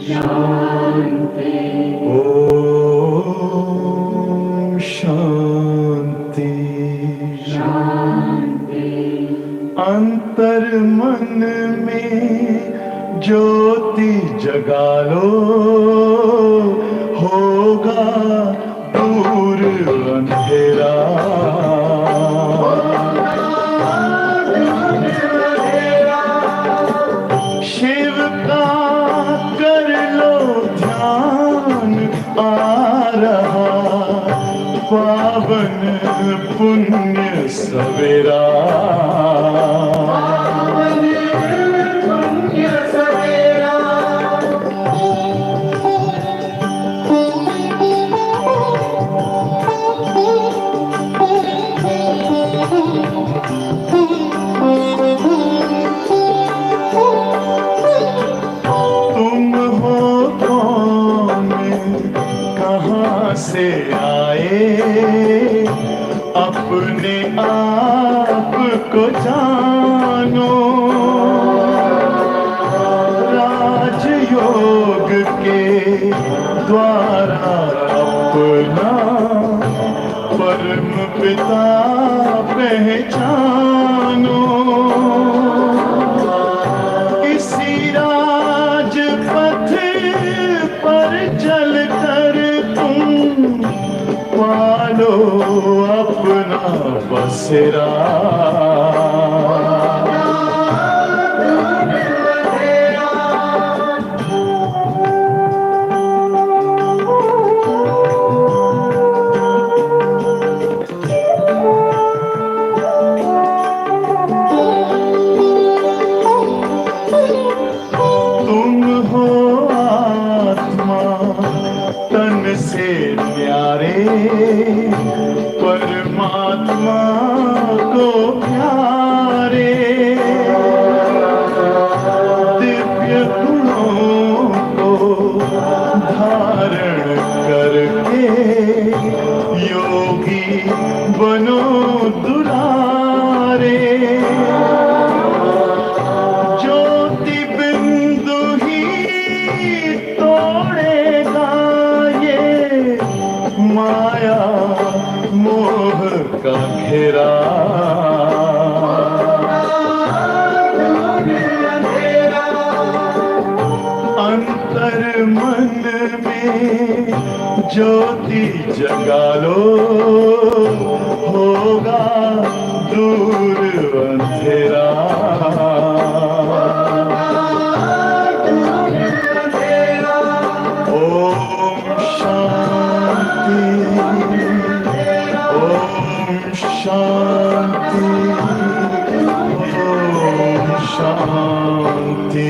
शांति। ओम शांति शांति। अंतर मन में ज्योति जगा लो, होगा दूर अंधेरा। शिव का कर लो ध्यान, आ रहा पावन पुण्य सवेरा। तुम हो कौन, कहाँ से आए, अपने आप को जानो। राजयोग के द्वारा अपना परम पिता पहचानो। इसी राजपथ पर चलकर तुम पालो अपना बसेरा। तुम हो आत्मा तन से प्यारे, परमात्मा को प्यारे। दिव्य गुणों को धारण करके योगी बनो दुलारे। ज्योति बिंदु ही तोड़ेगा ये माया मोह का घेरा। अंतर मन में ज्योति जगा लो, होगा दूर अंधेरा। ओम शांति, ओम शांति, ओम शांति।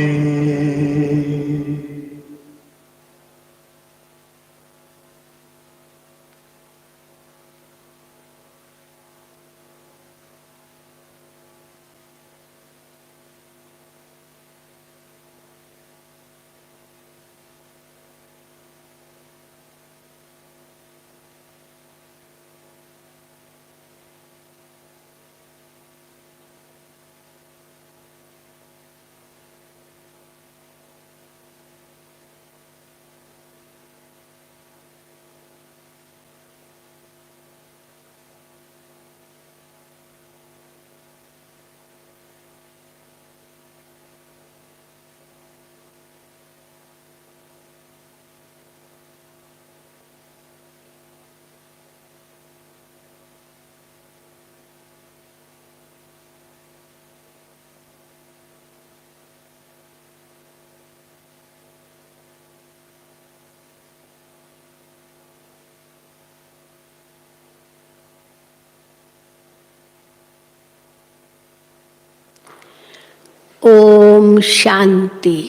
ओम शांति।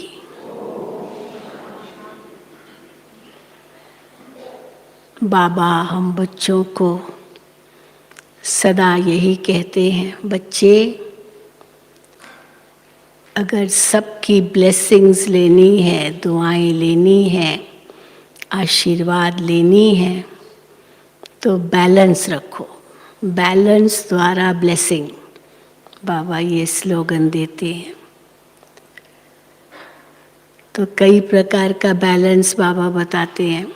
बाबा हम बच्चों को सदा यही कहते हैं, बच्चे अगर सबकी ब्लेसिंग्स लेनी है, दुआएं लेनी है, आशीर्वाद लेनी है तो बैलेंस रखो। बैलेंस द्वारा ब्लेसिंग, बाबा ये स्लोगन देते हैं। तो कई प्रकार का बैलेंस बाबा बताते हैं।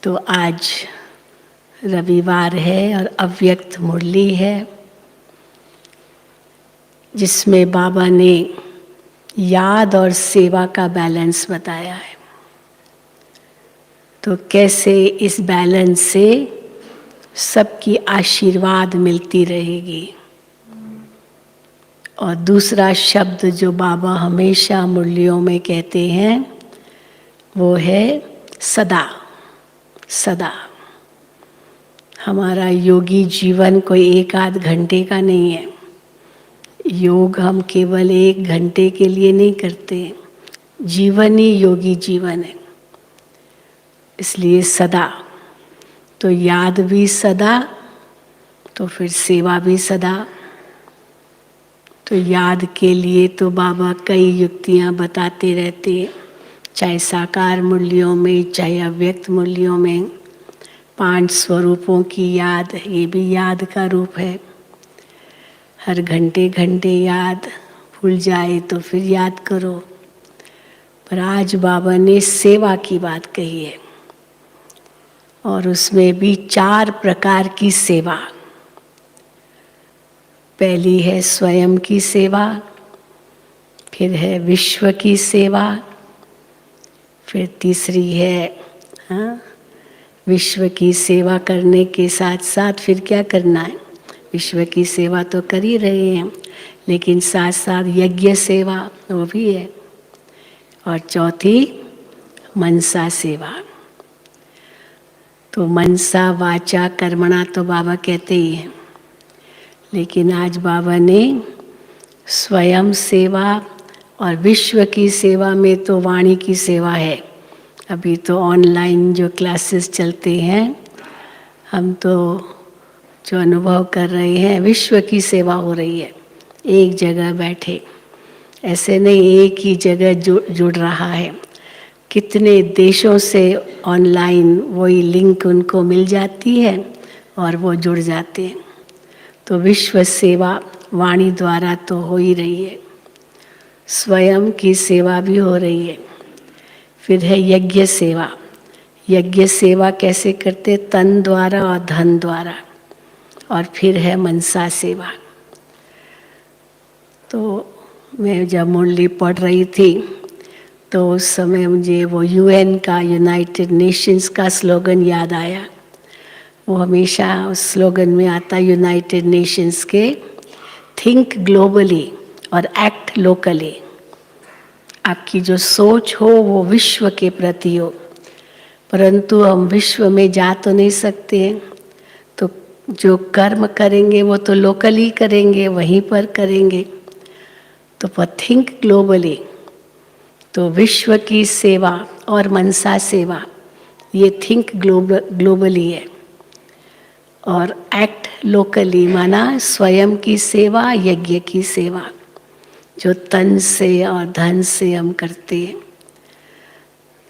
तो आज रविवार है और अव्यक्त मुरली है, जिसमें बाबा ने याद और सेवा का बैलेंस बताया है। तो कैसे इस बैलेंस से सबकी आशीर्वाद मिलती रहेगी। और दूसरा शब्द जो बाबा हमेशा मुरलियों में कहते हैं वो है सदा। सदा। हमारा योगी जीवन कोई 1 आध घंटे का नहीं है। योग हम केवल 1 घंटे के लिए नहीं करते, जीवन ही योगी जीवन है। इसलिए सदा, तो याद भी सदा, तो फिर सेवा भी सदा। तो याद के लिए तो बाबा कई युक्तियाँ बताते रहते हैं, चाहे साकार मुरलियों में, चाहे अव्यक्त मुरलियों में। 5 स्वरूपों की याद, ये भी याद का रूप है। हर घंटे घंटे याद, भूल जाए तो फिर याद करो। पर आज बाबा ने सेवा की बात कही है, और उसमें भी 4 प्रकार की सेवा। पहली है स्वयं की सेवा, फिर है विश्व की सेवा, फिर तीसरी है विश्व की सेवा करने के साथ साथ फिर क्या करना है। विश्व की सेवा तो कर ही रहे हैं, लेकिन साथ साथ यज्ञ सेवा वो भी है। और चौथी मनसा सेवा। तो मनसा वाचा कर्मणा तो बाबा कहते ही हैं, लेकिन आज बाबा ने स्वयं सेवा और विश्व की सेवा में तो वाणी की सेवा है। अभी तो ऑनलाइन जो क्लासेस चलते हैं, हम तो जो अनुभव कर रहे हैं विश्व की सेवा हो रही है। एक जगह बैठे, ऐसे नहीं एक ही जगह जुड़ रहा है। कितने देशों से ऑनलाइन वही लिंक उनको मिल जाती है और वो जुड़ जाते हैं। तो विश्व सेवा वाणी द्वारा तो हो ही रही है, स्वयं की सेवा भी हो रही है। फिर है यज्ञ सेवा। यज्ञ सेवा कैसे करते? तन द्वारा और धन द्वारा। और फिर है मनसा सेवा। तो मैं जब मुरली पढ़ रही थी तो उस समय मुझे वो यूएन का, यूनाइटेड नेशंस का स्लोगन याद आया। वो हमेशा उस स्लोगन में आता यूनाइटेड नेशंस के, थिंक ग्लोबली और एक्ट लोकली। आपकी जो सोच हो वो विश्व के प्रति हो, परंतु हम विश्व में जा तो नहीं सकते हैं। तो जो कर्म करेंगे वो तो लोकली करेंगे, वहीं पर करेंगे। तो पर थिंक ग्लोबली, तो विश्व की सेवा और मनसा सेवा ये थिंक ग्लोबली है। और एक्ट लोकली माना स्वयं की सेवा, यज्ञ की सेवा, जो तन से और धन से हम करते हैं।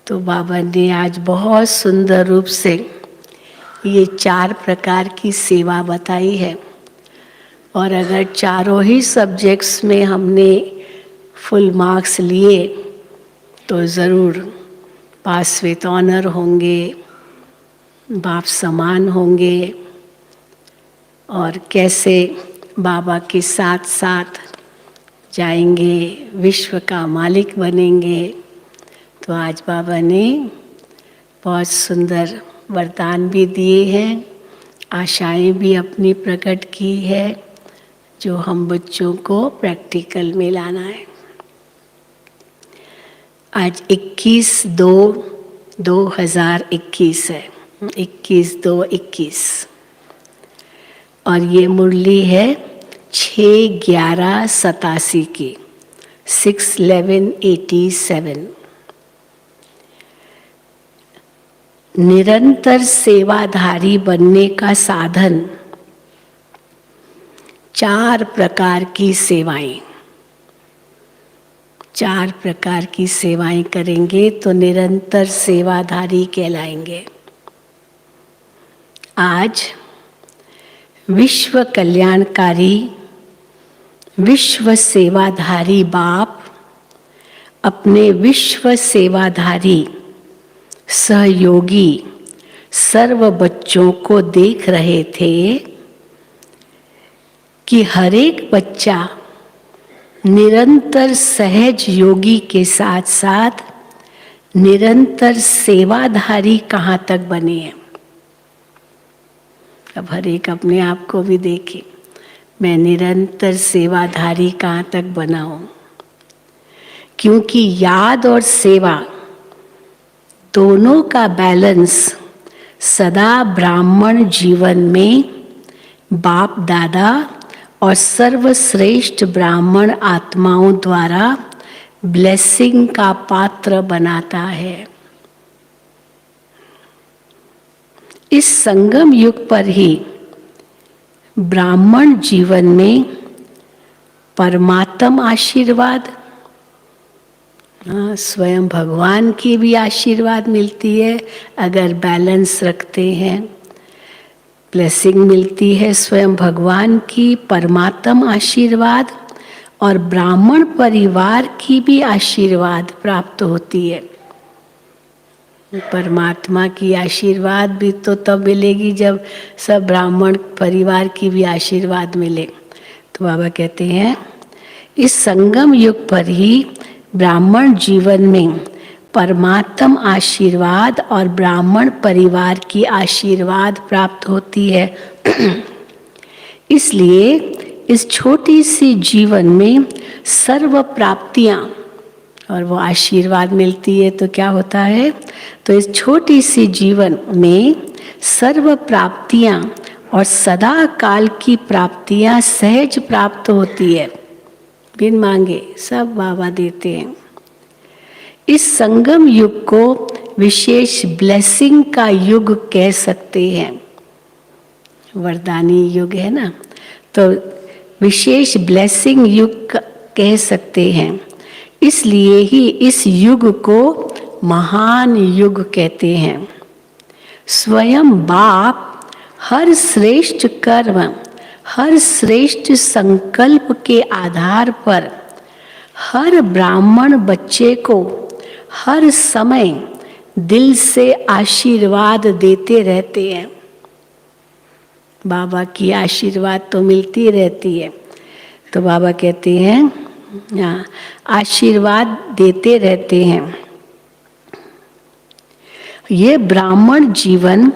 तो बाबा ने आज बहुत सुंदर रूप से ये 4 प्रकार की सेवा बताई है। और अगर चारों ही सब्जेक्ट्स में हमने फुल मार्क्स लिए तो ज़रूर पास विद ऑनर होंगे, बाप समान होंगे। और कैसे बाबा के साथ साथ जाएंगे, विश्व का मालिक बनेंगे। तो आज बाबा ने बहुत सुंदर वरदान भी दिए हैं, आशाएं भी अपनी प्रकट की है, जो हम बच्चों को प्रैक्टिकल में लाना है। आज 21/2/2021 है, 21/2/21। और ये मुरली है 6/11/87 की, 6/11/87। निरंतर सेवाधारी बनने का साधन 4 प्रकार की सेवाएं। 4 प्रकार की सेवाएं करेंगे तो निरंतर सेवाधारी कहलाएंगे। आज विश्व कल्याणकारी, विश्व सेवाधारी बाप अपने विश्व सेवाधारी सहयोगी सर्व बच्चों को देख रहे थे कि हर एक बच्चा निरंतर सहज योगी के साथ साथ निरंतर सेवाधारी कहाँ तक बने हैं। अब हर एक अपने आप को भी देखे, मैं निरंतर सेवाधारी कहाँ तक बना हूँ। क्योंकि याद और सेवा दोनों का बैलेंस सदा ब्राह्मण जीवन में बाप दादा और सर्वश्रेष्ठ ब्राह्मण आत्माओं द्वारा ब्लेसिंग का पात्र बनाता है। इस संगम युग पर ही ब्राह्मण जीवन में परमात्म आशीर्वाद, स्वयं भगवान की भी आशीर्वाद मिलती है अगर बैलेंस रखते हैं। ब्लेसिंग मिलती है स्वयं भगवान की, परमात्म आशीर्वाद, और ब्राह्मण परिवार की भी आशीर्वाद प्राप्त होती है। परमात्मा की आशीर्वाद भी तो तब मिलेगी जब सब ब्राह्मण परिवार की भी आशीर्वाद मिले। तो बाबा कहते हैं इस संगम युग पर ही ब्राह्मण जीवन में परमात्म आशीर्वाद और ब्राह्मण परिवार की आशीर्वाद प्राप्त होती है। इसलिए इस छोटी सी जीवन में सर्व प्राप्तियां और वो आशीर्वाद मिलती है तो क्या होता है, तो इस छोटी सी जीवन में सर्व प्राप्तियां और सदा काल की प्राप्तियां सहज प्राप्त होती है, बिन मांगे सब बाबा देते हैं। इस संगम युग को विशेष ब्लेसिंग का युग कह सकते हैं। वरदानी युग है ना, तो विशेष ब्लेसिंग युग कह सकते हैं। इसलिए ही इस युग को महान युग कहते हैं। स्वयं बाप हर श्रेष्ठ कर्म, हर श्रेष्ठ संकल्प के आधार पर हर ब्राह्मण बच्चे को हर समय दिल से आशीर्वाद देते रहते हैं। बाबा की आशीर्वाद तो मिलती रहती है, तो बाबा कहते हैं आशीर्वाद देते रहते हैं। ये ब्राह्मण जीवन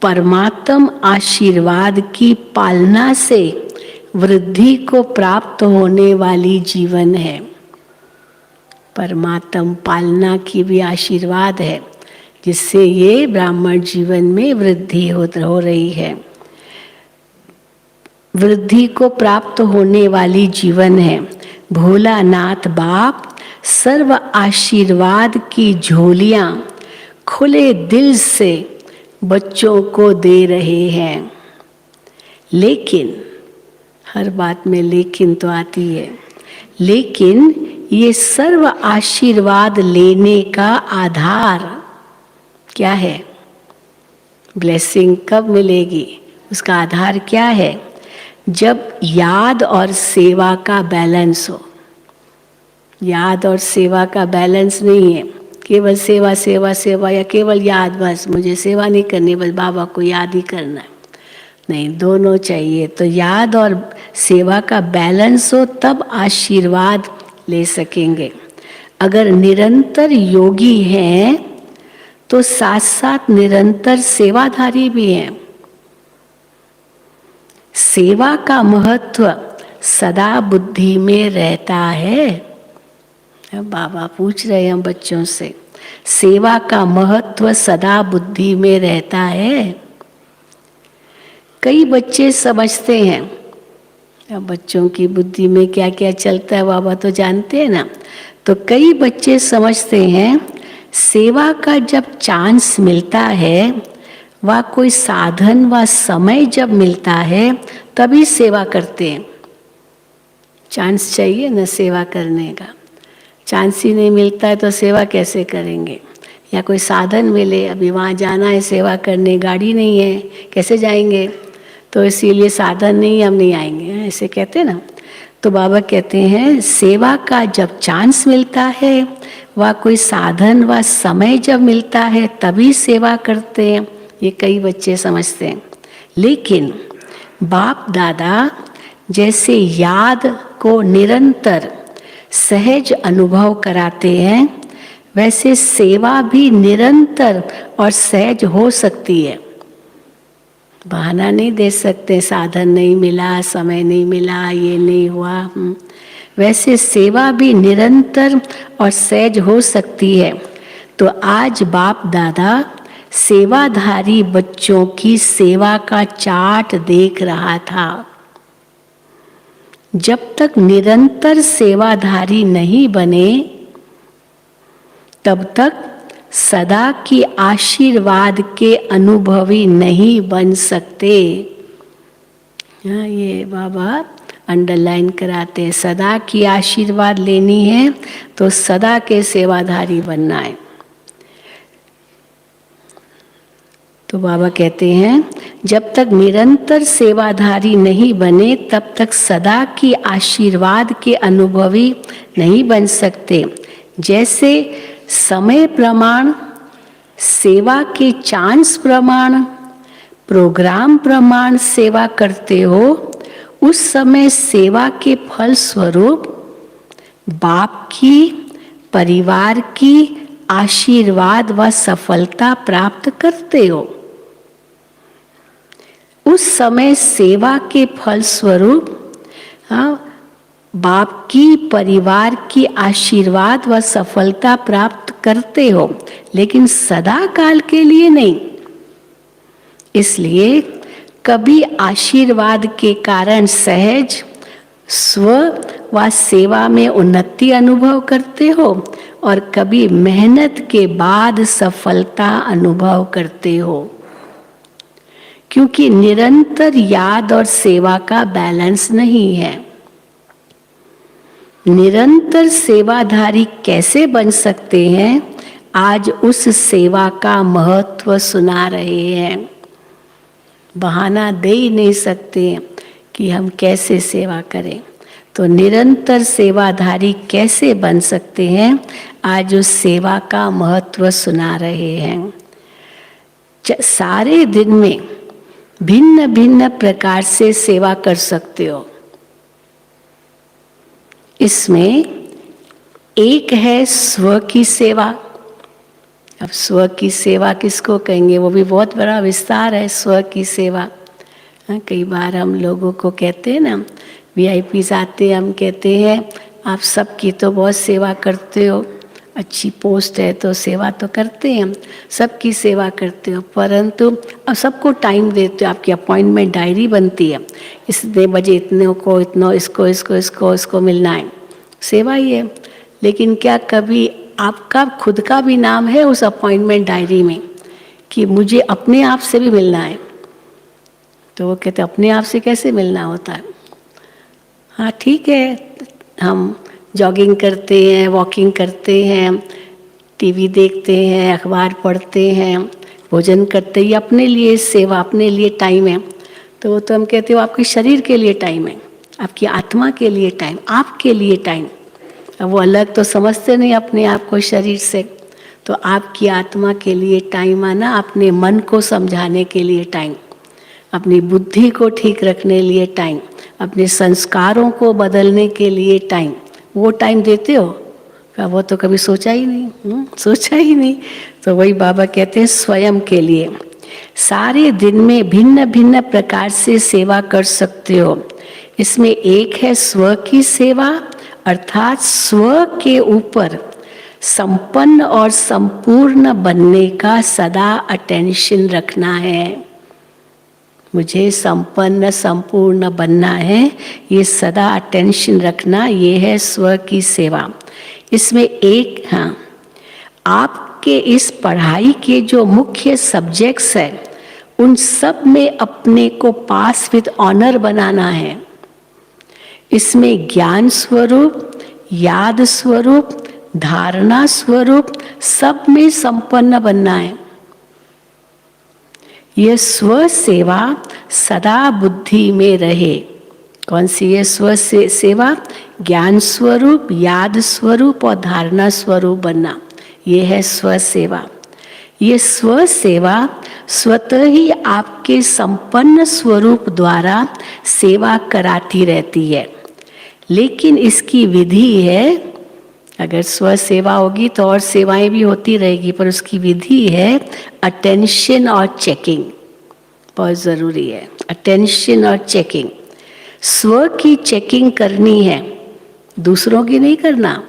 परमात्म आशीर्वाद की पालना से वृद्धि को प्राप्त होने वाली जीवन है। परमात्म पालना की भी आशीर्वाद है जिससे ये ब्राह्मण जीवन में वृद्धि हो रही है। वृद्धि को प्राप्त होने वाली जीवन है। भोलानाथ बाप सर्व आशीर्वाद की झोलियां खुले दिल से बच्चों को दे रहे हैं। लेकिन हर बात में लेकिन तो आती है, लेकिन ये सर्व आशीर्वाद लेने का आधार क्या है? ब्लेसिंग कब मिलेगी? उसका आधार क्या है? जब याद और सेवा का बैलेंस हो। याद और सेवा का बैलेंस नहीं है, केवल सेवा सेवा सेवा या केवल याद, बस मुझे सेवा नहीं करनी, बस बाबा को याद ही करना है। नहीं, दोनों चाहिए। तो याद और सेवा का बैलेंस हो तब आशीर्वाद ले सकेंगे। अगर निरंतर योगी हैं तो साथ साथ निरंतर सेवाधारी भी हैं। सेवा का महत्व सदा बुद्धि में रहता है। बाबा पूछ रहे हैं बच्चों से, सेवा का महत्व सदा बुद्धि में रहता है। कई बच्चे समझते हैं, अब बच्चों की बुद्धि में क्या क्या चलता है बाबा तो जानते हैं ना। तो कई बच्चे समझते हैं सेवा का जब चांस मिलता है, वह कोई साधन व समय जब मिलता है तभी सेवा करते हैं। चांस चाहिए ना सेवा करने का, चांस ही नहीं मिलता है तो सेवा कैसे करेंगे? या कोई साधन मिले, अभी वहाँ जाना है सेवा करने, गाड़ी नहीं है कैसे जाएंगे, तो इसीलिए साधन नहीं, हम नहीं आएंगे, ऐसे कहते ना। तो बाबा कहते हैं सेवा का जब चांस मिलता है व कोई साधन व समय जब मिलता है तभी सेवा करते हैं, ये कई बच्चे समझते हैं। लेकिन बाप दादा जैसे याद को निरंतर सहज अनुभव कराते हैं, वैसे सेवा भी निरंतर और सहज हो सकती है। बहाना नहीं दे सकते, साधन नहीं मिला, समय नहीं मिला, ये नहीं हुआ। वैसे सेवा भी निरंतर और सहज हो सकती है। तो आज बाप दादा सेवाधारी बच्चों की सेवा का चार्ट देख रहा था। जब तक निरंतर सेवाधारी नहीं बने तब तक सदा की आशीर्वाद के अनुभवी नहीं बन सकते। ये बाबा अंडरलाइन कराते हैं, सदा की आशीर्वाद लेनी है तो सदा के सेवाधारी बनना है। तो बाबा कहते हैं जब तक निरंतर सेवाधारी नहीं बने तब तक सदा की आशीर्वाद के अनुभवी नहीं बन सकते। जैसे समय प्रमाण, सेवा के चांस प्रमाण, प्रोग्राम प्रमाण सेवा करते हो, उस समय सेवा के फल स्वरूप बाप की, परिवार की आशीर्वाद व सफलता प्राप्त करते हो। उस समय सेवा के फल स्वरूप बाप की, परिवार की आशीर्वाद व सफलता प्राप्त करते हो, लेकिन सदा काल के लिए नहीं। इसलिए कभी आशीर्वाद के कारण सहज स्व व सेवा में उन्नति अनुभव करते हो और कभी मेहनत के बाद सफलता अनुभव करते हो, क्योंकि निरंतर याद और सेवा का बैलेंस नहीं है। निरंतर सेवाधारी कैसे बन सकते हैं, आज उस सेवा का महत्व सुना रहे हैं। बहाना दे ही नहीं सकते कि हम कैसे सेवा करें। तो निरंतर सेवाधारी कैसे बन सकते हैं, आज उस सेवा का महत्व सुना रहे हैं। सारे दिन में भिन्न भिन्न प्रकार से सेवा कर सकते हो। इसमें एक है स्व की सेवा। अब स्व की सेवा किसको कहेंगे, वो भी बहुत बड़ा विस्तार है। स्व की सेवा कई बार हम लोगों को कहते हैं ना, VIPs आते हैं, हम कहते हैं आप सबकी तो बहुत सेवा करते हो, अच्छी पोस्ट है तो सेवा तो करते हैं, हम सबकी सेवा करते हो, परंतु अब सबको टाइम देते हो। आपकी अपॉइंटमेंट डायरी बनती है, इतने बजे इतने को इतना इसको इसको इसको इसको मिलना है, सेवा ही है। लेकिन क्या कभी आपका खुद का भी नाम है उस अपॉइंटमेंट डायरी में कि मुझे अपने आप से भी मिलना है? तो वो कहते अपने आप से कैसे मिलना होता है? हाँ ठीक है, हम जॉगिंग करते हैं, वॉकिंग करते हैं, टीवी देखते हैं, अखबार पढ़ते हैं, भोजन करते हैं, अपने लिए सेवा, अपने लिए टाइम है। तो वो तो हम कहते हो आपके शरीर के लिए टाइम है, आपकी आत्मा के लिए टाइम, आपके लिए टाइम। अब वो अलग तो समझते नहीं अपने आप को शरीर से। तो आपकी आत्मा के लिए टाइम आना, अपने मन को समझाने के लिए टाइम, अपनी बुद्धि को ठीक रखने लिए टाइम, अपने संस्कारों को बदलने के लिए टाइम, वो टाइम देते हो? क्या वो तो कभी सोचा ही नहीं, सोचा ही नहीं। तो वही बाबा कहते हैं स्वयं के लिए सारे दिन में भिन्न भिन्न प्रकार से सेवा कर सकते हो। इसमें एक है स्व की सेवा, अर्थात स्व के ऊपर संपन्न और संपूर्ण बनने का सदा अटेंशन रखना है। मुझे संपन्न संपूर्ण बनना है, ये सदा अटेंशन रखना, ये है स्व की सेवा। इसमें एक आपके इस पढ़ाई के जो मुख्य सब्जेक्ट्स हैं उन सब में अपने को पास विद ऑनर बनाना है। इसमें ज्ञान स्वरूप, याद स्वरूप, धारणा स्वरूप सब में संपन्न बनना है। यह स्व सेवा सदा बुद्धि में रहे। कौन सी है स्व से सेवा? ज्ञान स्वरूप, याद स्वरूप और धारणा स्वरूप बनना, ये है स्व सेवा। ये स्व सेवा स्वतः ही आपके संपन्न स्वरूप द्वारा सेवा कराती रहती है, लेकिन इसकी विधि है, अगर स्व सेवा होगी तो और सेवाएं भी होती रहेगी, पर उसकी विधि है अटेंशन और चेकिंग, बहुत ज़रूरी है अटेंशन और चेकिंग। स्व की चेकिंग करनी है, दूसरों की नहीं करना।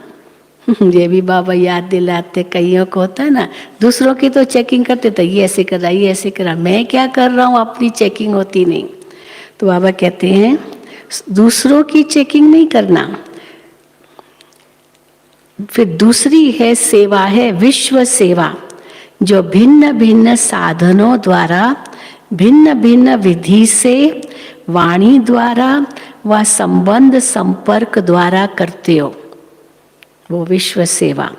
ये भी बाबा याद दिलाते, कईयों को होता है ना, दूसरों की तो चेकिंग करते थे, ये ऐसे कर रहा, ये ऐसे कर रहा, मैं क्या कर रहा हूँ अपनी चेकिंग होती नहीं। तो बाबा कहते हैं दूसरों की चेकिंग नहीं करना। फिर दूसरी है सेवा, है विश्व सेवा, जो भिन्न भिन्न साधनों द्वारा, भिन्न भिन्न विधि से, वाणी द्वारा व संबंध संपर्क द्वारा करते हो, वो विश्व सेवा।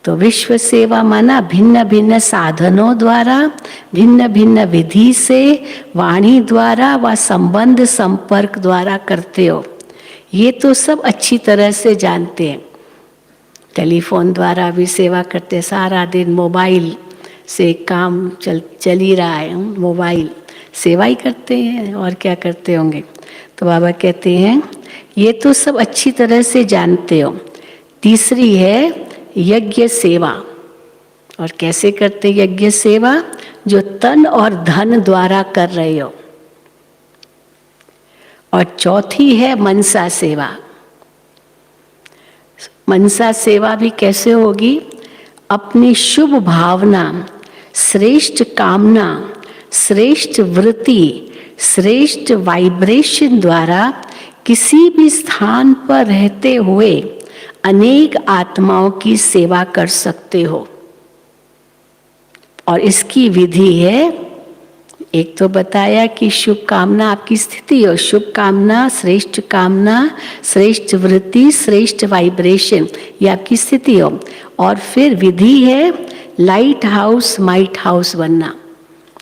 तो विश्व सेवा माना भिन्न भिन्न साधनों द्वारा, भिन्न भिन्न विधि से, वाणी द्वारा व संबंध संपर्क द्वारा करते हो। ये तो सब अच्छी तरह से जानते हैं। टेलीफोन द्वारा भी सेवा करते, सारा दिन मोबाइल से काम चल ही रहा है, मोबाइल सेवा ही करते हैं, और क्या करते होंगे। तो बाबा कहते हैं ये तो सब अच्छी तरह से जानते हो। तीसरी है यज्ञ सेवा, और कैसे करते यज्ञ सेवा? जो तन और धन द्वारा कर रहे हो। और चौथी है मनसा सेवा। मनसा सेवा भी कैसे होगी? अपनी शुभ भावना, श्रेष्ठ कामना, श्रेष्ठ वृत्ति, श्रेष्ठ वाइब्रेशन द्वारा किसी भी स्थान पर रहते हुए अनेक आत्माओं की सेवा कर सकते हो। और इसकी विधि है, एक तो बताया कि शुभ कामना आपकी स्थिति हो, शुभ कामना, श्रेष्ठ वृत्ति, श्रेष्ठ वाइब्रेशन, ये आपकी स्थिति हो। और फिर विधि है लाइट हाउस, माइट हाउस बनना।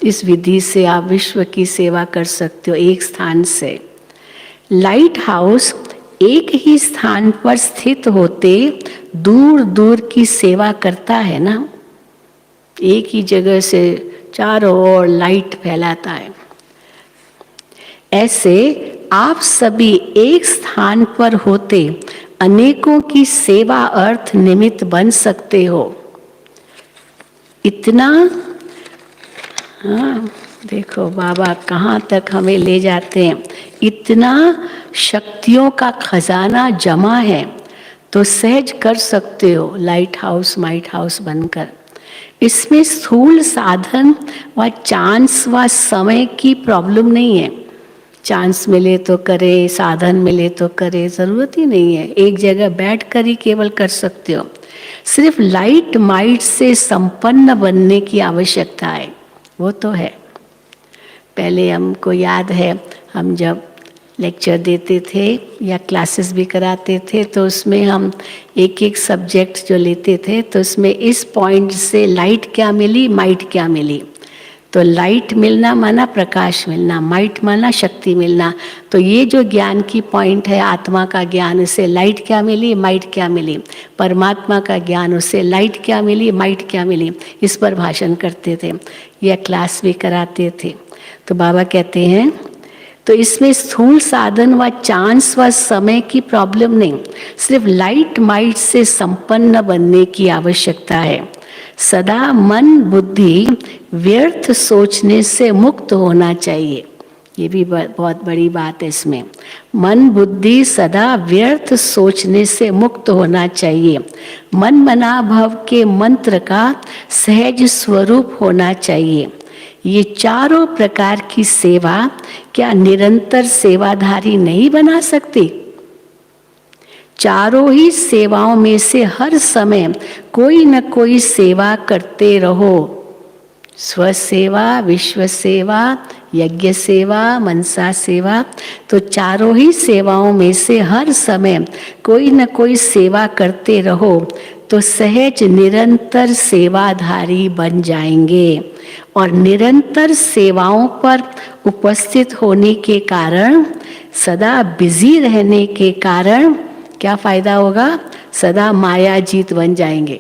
इस विधि से आप विश्व की सेवा कर सकते हो एक स्थान से। लाइट हाउस एक ही स्थान पर स्थित होते दूर दूर की सेवा करता है ना, एक ही जगह से चारों ओर लाइट फैलाता है। ऐसे आप सभी एक स्थान पर होते अनेकों की सेवा अर्थ निमित्त बन सकते हो। इतना, हाँ देखो बाबा कहाँ तक हमें ले जाते हैं। इतना शक्तियों का खजाना जमा है, तो सहज कर सकते हो लाइट हाउस, माइट हाउस बनकर। इसमें स्थूल साधन व चांस व समय की प्रॉब्लम नहीं है। चांस मिले तो करे, साधन मिले तो करे, जरूरत ही नहीं है। एक जगह बैठ कर ही केवल कर सकते हो। सिर्फ लाइट माइट से संपन्न बनने की आवश्यकता है, वो तो है। पहले हमको याद है, हम जब लेक्चर देते थे या क्लासेस भी कराते थे, तो उसमें हम एक एक सब्जेक्ट जो लेते थे, तो उसमें इस पॉइंट से लाइट क्या मिली, माइट क्या मिली। तो लाइट मिलना माना प्रकाश मिलना, माइट माना शक्ति मिलना। तो ये जो ज्ञान की पॉइंट है, आत्मा का ज्ञान, उसे लाइट क्या मिली, माइट क्या मिली। परमात्मा का ज्ञान, उसे लाइट क्या मिली, माइट क्या मिली। इस पर भाषण करते थे या क्लास भी कराते थे। तो बाबा कहते हैं तो इसमें स्थूल साधन व चांस व समय की प्रॉब्लम नहीं, सिर्फ लाइट माइट से संपन्न बनने की आवश्यकता है। सदा मन बुद्धि व्यर्थ सोचने से मुक्त होना चाहिए। ये भी बहुत बड़ी बात है इसमें। मन बुद्धि सदा व्यर्थ सोचने से मुक्त होना चाहिए। मन मना भव के मंत्र का सहज स्वरूप होना चाहिए। ये चारों प्रकार की सेवा क्या निरंतर सेवाधारी नहीं बना सकती? चारों ही सेवाओं में से हर समय कोई न कोई सेवा करते रहो। स्व सेवा, विश्व सेवा, यज्ञ सेवा, मनसा सेवा। तो चारों ही सेवाओं में से हर समय कोई न कोई सेवा करते रहो, तो सहज निरंतर सेवाधारी बन जाएंगे। और निरंतर सेवाओं पर उपस्थित होने के कारण सदा बिजी रहने के कारण क्या फायदा होगा? सदा माया जीत बन जाएंगे,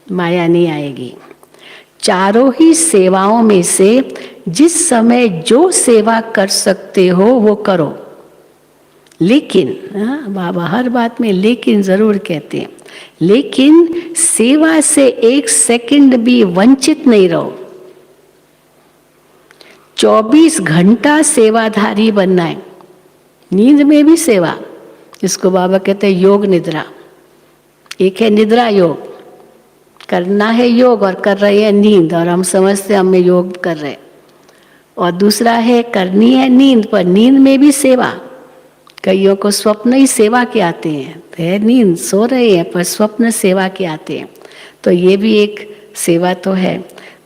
माया नहीं आएगी। चारों ही सेवाओं में से जिस समय जो सेवा कर सकते हो वो करो, लेकिन बाबा हर बात में लेकिन जरूर कहते हैं, लेकिन सेवा से 1 सेकंड भी वंचित नहीं रहो। 24 घंटा सेवाधारी बनना है। नींद में भी सेवा, जिसको बाबा कहते हैं योग निद्रा। एक है निद्रा योग, करना है योग और कर रहे हैं नींद, और हम समझते हैं हम योग कर रहे हैं। और दूसरा है करनी है नींद, पर नींद में भी सेवा। कईयों को स्वप्न ही सेवा के आते हैं, है नींद सो रहे हैं पर स्वप्न सेवा के आते हैं, तो ये भी एक सेवा तो है।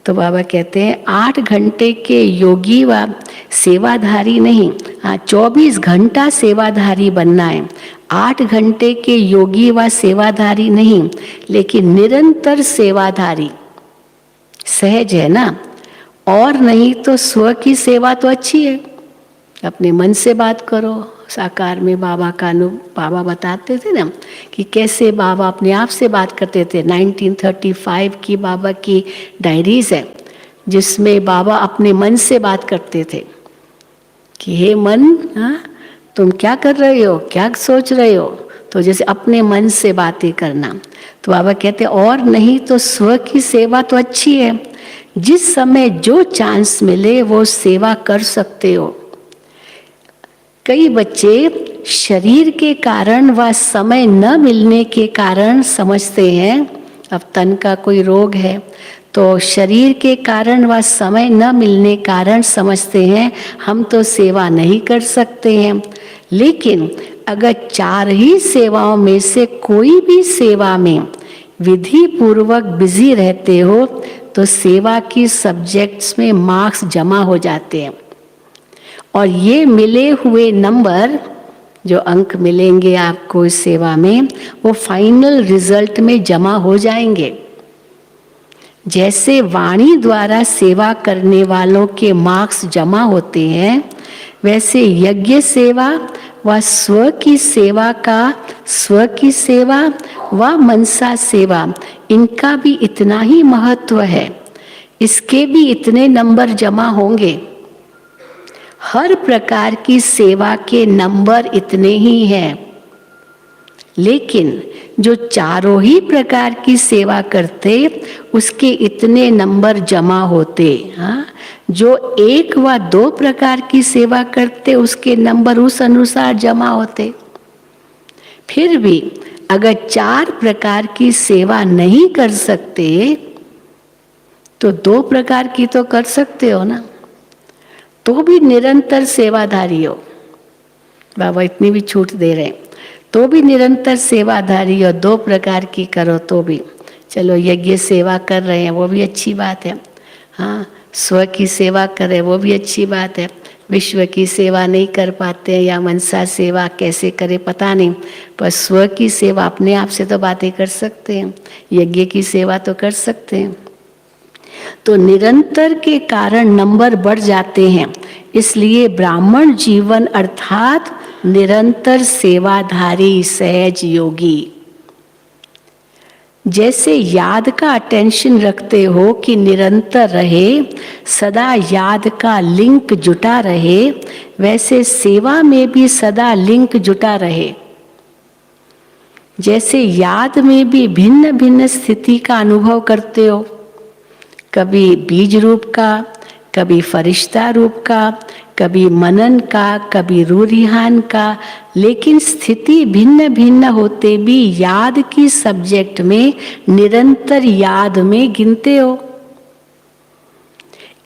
तो बाबा कहते हैं 8 घंटे के योगी व सेवाधारी नहीं, हाँ 24 घंटा सेवाधारी बनना है। 8 घंटे के योगी व सेवाधारी नहीं, लेकिन निरंतर सेवाधारी। सहज है ना, और नहीं तो स्व की सेवा तो अच्छी है। अपने मन से बात करो। साकार में बाबा का बाबा बताते थे ना कि कैसे बाबा अपने आप से बात करते थे। 1935 की बाबा की डायरीज है जिसमें बाबा अपने मन से बात करते थे कि हे मन, हाँ तुम क्या कर रहे हो, क्या सोच रहे हो। तो जैसे अपने मन से बातें करना। तो बाबा कहते और नहीं तो स्व की सेवा तो अच्छी है, जिस समय जो चांस मिले वो सेवा कर सकते हो। कई बच्चे शरीर के कारण व समय न मिलने के कारण समझते हैं, अब तन का कोई रोग है तो शरीर के कारण व समय न मिलने कारण समझते हैं हम तो सेवा नहीं कर सकते हैं। लेकिन अगर 4 ही सेवाओं में से कोई भी सेवा में विधि पूर्वक बिजी रहते हो तो सेवा की सब्जेक्ट्स में मार्क्स जमा हो जाते हैं, और ये मिले हुए नंबर, जो अंक मिलेंगे आपको इस सेवा में, वो फाइनल रिजल्ट में जमा हो जाएंगे। जैसे वाणी द्वारा सेवा करने वालों के मार्क्स जमा होते हैं, वैसे यज्ञ सेवा व स्व की सेवा व मनसा सेवा, इनका भी इतना ही महत्व है। इसके भी इतने नंबर जमा होंगे। हर प्रकार की सेवा के नंबर इतने ही हैं, लेकिन जो चारों ही प्रकार की सेवा करते उसके इतने नंबर जमा होते। हाँ, जो 1 व 2 प्रकार की सेवा करते उसके नंबर उस अनुसार जमा होते। फिर भी अगर 4 प्रकार की सेवा नहीं कर सकते तो 2 प्रकार की तो कर सकते हो ना, तो भी निरंतर सेवाधारी हो। बाबा इतनी भी छूट दे रहे हैं, तो भी निरंतर सेवाधारी हो। 2 प्रकार की करो तो भी चलो, यज्ञ सेवा कर रहे हैं वो भी अच्छी बात है। हाँ, स्व की सेवा कर रहे हैं वो भी अच्छी बात है। विश्व की सेवा नहीं कर पाते या मनसा सेवा कैसे करे पता नहीं, पर स्व की सेवा अपने आप से तो बातें कर सकते हैं, यज्ञ की सेवा तो कर सकते हैं। तो निरंतर के कारण नंबर बढ़ जाते हैं। इसलिए ब्राह्मण जीवन अर्थात निरंतर सेवाधारी सहज योगी। जैसे याद का अटेंशन रखते हो कि निरंतर रहे, सदा याद का लिंक जुटा रहे, वैसे सेवा में भी सदा लिंक जुटा रहे। जैसे याद में भी भिन्न भिन्न स्थिति का अनुभव करते हो, कभी बीज रूप का, कभी फरिश्ता रूप का, कभी मनन का, कभी रूरिहान का, लेकिन स्थिति भिन्न भिन्न होते भी याद की सब्जेक्ट में निरंतर याद में गिनते हो।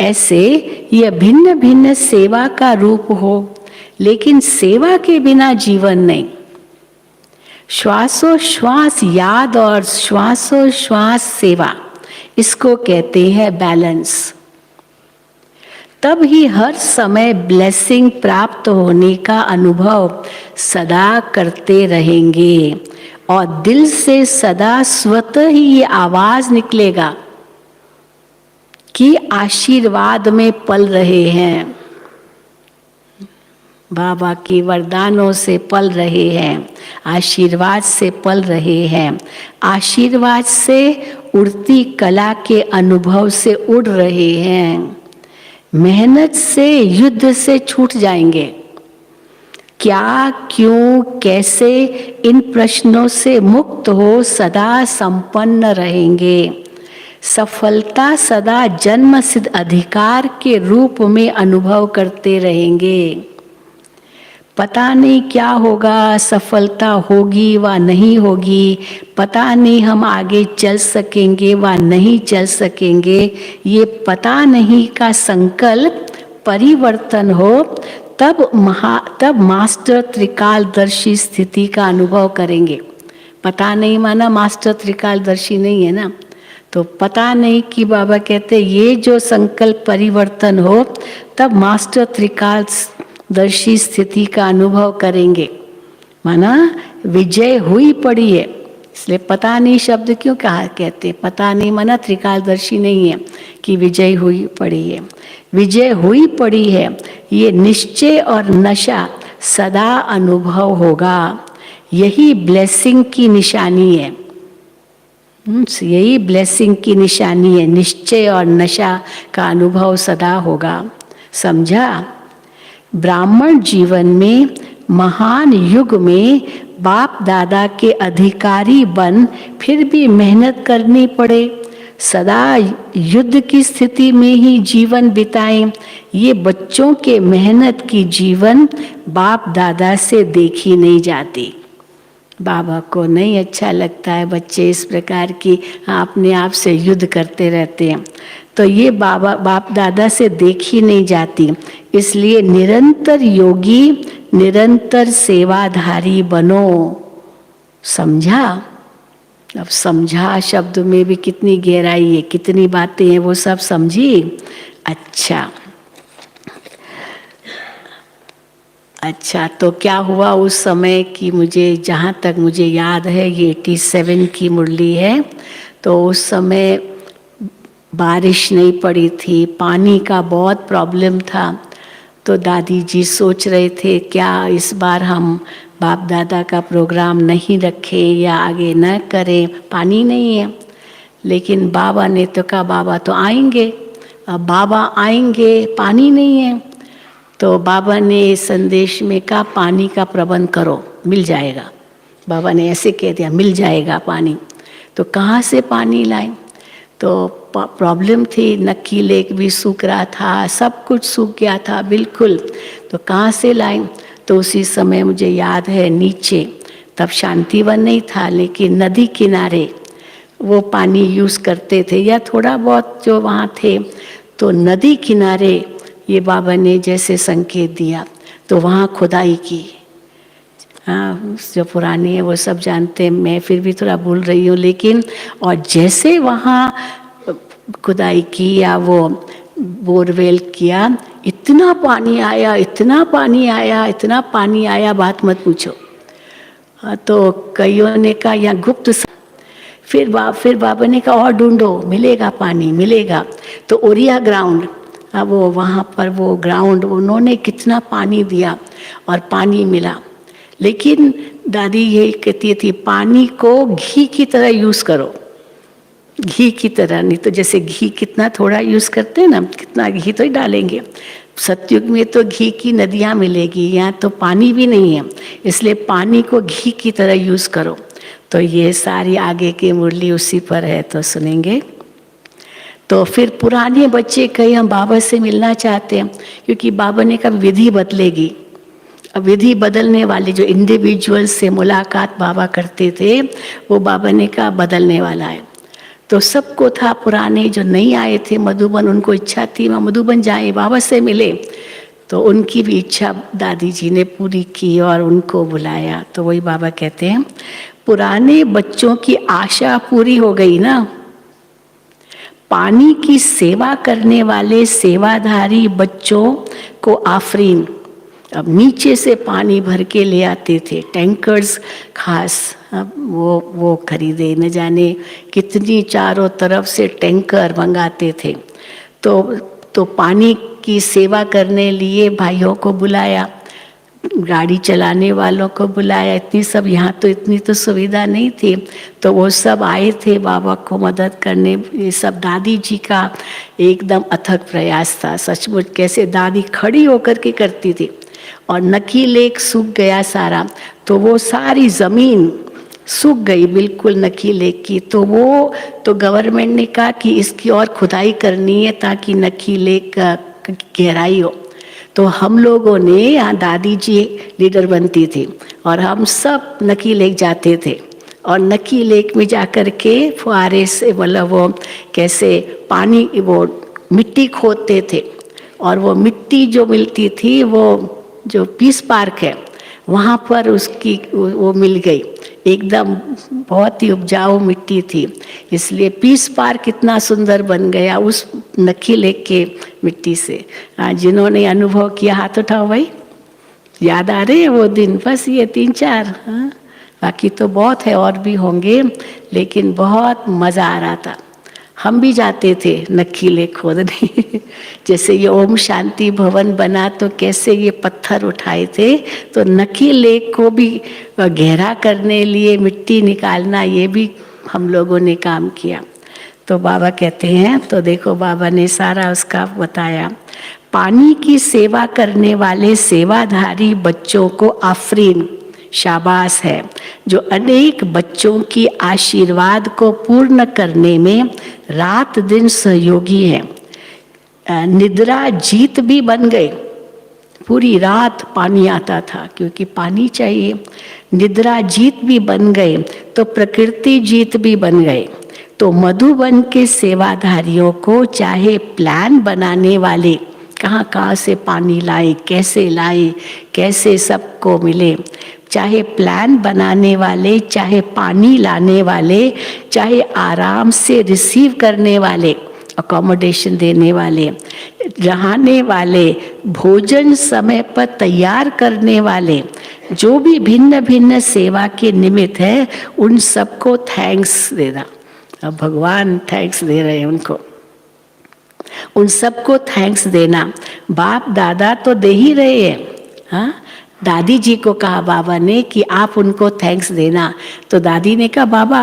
ऐसे यह भिन्न भिन्न सेवा का रूप हो, लेकिन सेवा के बिना जीवन नहीं। श्वासोश्वास याद और श्वासोश्वास सेवा, इसको कहते हैं बैलेंस। तब ही हर समय ब्लेसिंग प्राप्त होने का अनुभव सदा करते रहेंगे, और दिल से सदा स्वतः ही ये आवाज निकलेगा कि आशीर्वाद में पल रहे हैं। बाबा की वरदानों से पल रहे हैं, आशीर्वाद से पल रहे हैं, आशीर्वाद से उड़ती कला के अनुभव से उड़ रहे हैं, मेहनत से युद्ध से छूट जाएंगे। क्या, क्यों, कैसे, इन प्रश्नों से मुक्त हो सदा संपन्न रहेंगे। सफलता सदा जन्म सिद्ध अधिकार के रूप में अनुभव करते रहेंगे। पता नहीं क्या होगा, सफलता होगी व नहीं होगी, पता नहीं हम आगे चल सकेंगे व नहीं चल सकेंगे, ये पता नहीं का संकल्प परिवर्तन हो, तब मास्टर त्रिकालदर्शी स्थिति का अनुभव करेंगे। पता नहीं माना मास्टर त्रिकालदर्शी नहीं है ना, तो पता नहीं कि बाबा कहते ये जो संकल्प परिवर्तन हो, तब मास्टर त्रिकालदर्शी स्थिति का अनुभव करेंगे। माना विजय हुई पड़ी है, इसलिए पता नहीं शब्द क्यों कहा कहते, पता नहीं माना त्रिकालदर्शी नहीं है कि विजय हुई पड़ी है। विजय हुई पड़ी है, ये निश्चय और नशा सदा अनुभव होगा। यही ब्लेसिंग की निशानी है, यही ब्लेसिंग की निशानी है, निश्चय और नशा का अनुभव सदा होगा। समझा? ब्राह्मण जीवन में महान युग में बाप दादा के अधिकारी बन फिर भी मेहनत करनी पड़े, सदा युद्ध की स्थिति में ही जीवन बिताएं, ये बच्चों के मेहनत की जीवन बाप दादा से देखी नहीं जाती। बाबा को नहीं अच्छा लगता है बच्चे इस प्रकार की अपने आप से युद्ध करते रहते हैं, तो ये बाप दादा से देखी नहीं जाती। इसलिए निरंतर योगी, निरंतर सेवाधारी बनो। समझा? अब समझा शब्द में भी कितनी गहराई है, कितनी बातें हैं, वो सब समझी। अच्छा, तो क्या हुआ उस समय कि मुझे जहाँ तक मुझे याद है, ये 87 की मुरली है, तो उस समय बारिश नहीं पड़ी थी, पानी का बहुत प्रॉब्लम था। तो दादी जी सोच रहे थे क्या इस बार हम बाप दादा का प्रोग्राम नहीं रखें या आगे न करें, पानी नहीं है। लेकिन बाबा ने तो कहा बाबा तो आएंगे, अब बाबा आएंगे, पानी नहीं है। तो बाबा ने संदेश में कहा पानी का प्रबंध करो, मिल जाएगा। बाबा ने ऐसे कह दिया मिल जाएगा पानी। तो कहाँ से पानी लाएं? तो प्रॉब्लम थी, नक्की लेक भी सूख रहा था, सब कुछ सूख गया था बिल्कुल। तो कहाँ से लाएं? तो उसी समय मुझे याद है नीचे, तब शांतिवन नहीं था, लेकिन नदी किनारे वो पानी यूज़ करते थे, या थोड़ा बहुत जो वहाँ थे, तो नदी किनारे ये बाबा ने जैसे संकेत दिया, तो वहाँ खुदाई की। हाँ, जो पुरानी है वो सब जानते हैं, मैं फिर भी थोड़ा भूल रही हूँ, लेकिन और जैसे वहाँ खुदाई की या वो बोरवेल किया, इतना पानी आया, इतना पानी आया, इतना पानी आया, बात मत पूछो। तो कईयों ने कहा यहाँ गुप्त, फिर बाबा ने कहा और ढूंढो, मिलेगा पानी मिलेगा। तो ओरिया ग्राउंड, अब वो वहाँ पर वो ग्राउंड उन्होंने कितना पानी दिया और पानी मिला। लेकिन दादी यही कहती थी पानी को घी की तरह यूज़ करो, घी की तरह, नहीं तो जैसे घी कितना थोड़ा यूज़ करते हैं ना, कितना घी तो ही डालेंगे। सतयुग में तो घी की नदियाँ मिलेगी, यहाँ तो पानी भी नहीं है, इसलिए पानी को घी की तरह यूज़ करो। तो ये सारी आगे की मुरली उसी पर है, तो सुनेंगे। तो फिर पुराने बच्चे कहीं हम बाबा से मिलना चाहते हैं, क्योंकि बाबा ने कहा विधि बदलेगी। अब विधि बदलने वाले जो इंडिविजुअल से मुलाकात बाबा करते थे, वो बाबा ने कहा बदलने वाला है। तो सबको था, पुराने जो नहीं आए थे मधुबन, उनको इच्छा थी वहाँ मधुबन जाए, बाबा से मिले। तो उनकी भी इच्छा दादी जी ने पूरी की और उनको बुलाया। तो वही बाबा कहते हैं पुराने बच्चों की आशा पूरी हो गई ना। पानी की सेवा करने वाले सेवाधारी बच्चों को आफरीन। अब नीचे से पानी भर के ले आते थे, टैंकर्स खास, अब वो खरीदे, न जाने कितनी चारों तरफ से टैंकर मंगाते थे। तो पानी की सेवा करने लिए भाइयों को बुलाया। गाड़ी चलाने वालों को बुलाया, इतनी सब, यहाँ तो इतनी तो सुविधा नहीं थी, तो वो सब आए थे बाबा को मदद करने। ये सब दादी जी का एकदम अथक प्रयास था, सचमुच। कैसे दादी खड़ी होकर के करती थी। और नकी लेक सूख गया सारा, तो वो सारी जमीन सूख गई बिल्कुल नकी लेक की। तो वो तो गवर्नमेंट ने कहा कि इसकी और खुदाई करनी है ताकि नकी लेक का गहराई हो। तो हम लोगों ने, यहाँ दादी जी लीडर बनती थी और हम सब नकी लेक जाते थे, और नकी लेक में जाकर के फुहारे से, मतलब वो कैसे पानी, वो मिट्टी खोदते थे, और वो मिट्टी जो मिलती थी, वो जो पीस पार्क है वहाँ पर उसकी वो मिल गई, एकदम बहुत ही उपजाऊ मिट्टी थी, इसलिए पीस पार्क कितना सुंदर बन गया उस नकी लेक के मिट्टी से। जिन्होंने अनुभव किया हाथ उठाओ भाई, याद आ रहे हैं वो दिन? बस ये 3-4, हाँ, बाकी तो बहुत है और भी होंगे, लेकिन बहुत मज़ा आ रहा था। हम भी जाते थे नक्की लेक खोदने जैसे ये ओम शांति भवन बना तो कैसे ये पत्थर उठाए थे, तो नक्की लेक को भी गहरा करने लिए मिट्टी निकालना, ये भी हम लोगों ने काम किया। तो बाबा कहते हैं, तो देखो बाबा ने सारा उसका बताया। पानी की सेवा करने वाले सेवाधारी बच्चों को आफरीन, शाबाश है, जो अनेक बच्चों की आशीर्वाद को पूर्ण करने में रात दिन सहयोगी हैं। निद्रा जीत भी बन गए, पूरी रात पानी आता था क्योंकि पानी चाहिए। निद्रा जीत भी बन गए तो प्रकृति जीत भी बन गए। तो मधुबन के सेवाधारियों को चाहे प्लान बनाने वाले कहाँ कहाँ से पानी लाए, कैसे सबको मिले, चाहे प्लान बनाने वाले, चाहे पानी लाने वाले, चाहे आराम से रिसीव करने वाले, अकोमोडेशन देने वाले, रहने वाले, भोजन समय पर तैयार करने वाले, जो भी भिन्न भिन्न सेवा के निमित्त है, उन सबको थैंक्स देना। अब भगवान थैंक्स दे रहे हैं उनको, उन सबको थैंक्स देना। बाप दादा तो दे ही रहे हैं, हाँ। दादी जी को कहा बाबा ने कि आप उनको थैंक्स देना, तो दादी ने कहा बाबा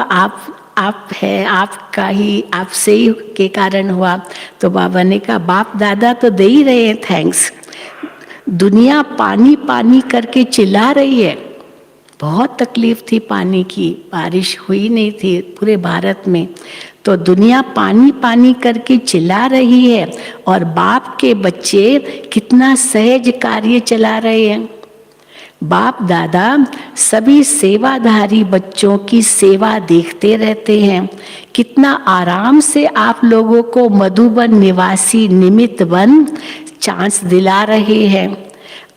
आप है, आपका ही, आपसे ही के कारण हुआ। तो बाबा ने कहा बाप दादा तो दे ही रहे हैं थैंक्स। दुनिया पानी पानी करके चिल्ला रही है, बहुत तकलीफ थी पानी की, बारिश हुई नहीं थी पूरे भारत में, तो दुनिया पानी पानी करके चिल्ला रही है, और बाप के बच्चे कितना सहज कार्य चला रहे हैं। बाप दादा सभी सेवाधारी बच्चों की सेवा देखते रहते हैं, कितना आराम से आप लोगों को मधुबन निवासी निमित्त बन चांस दिला रहे हैं।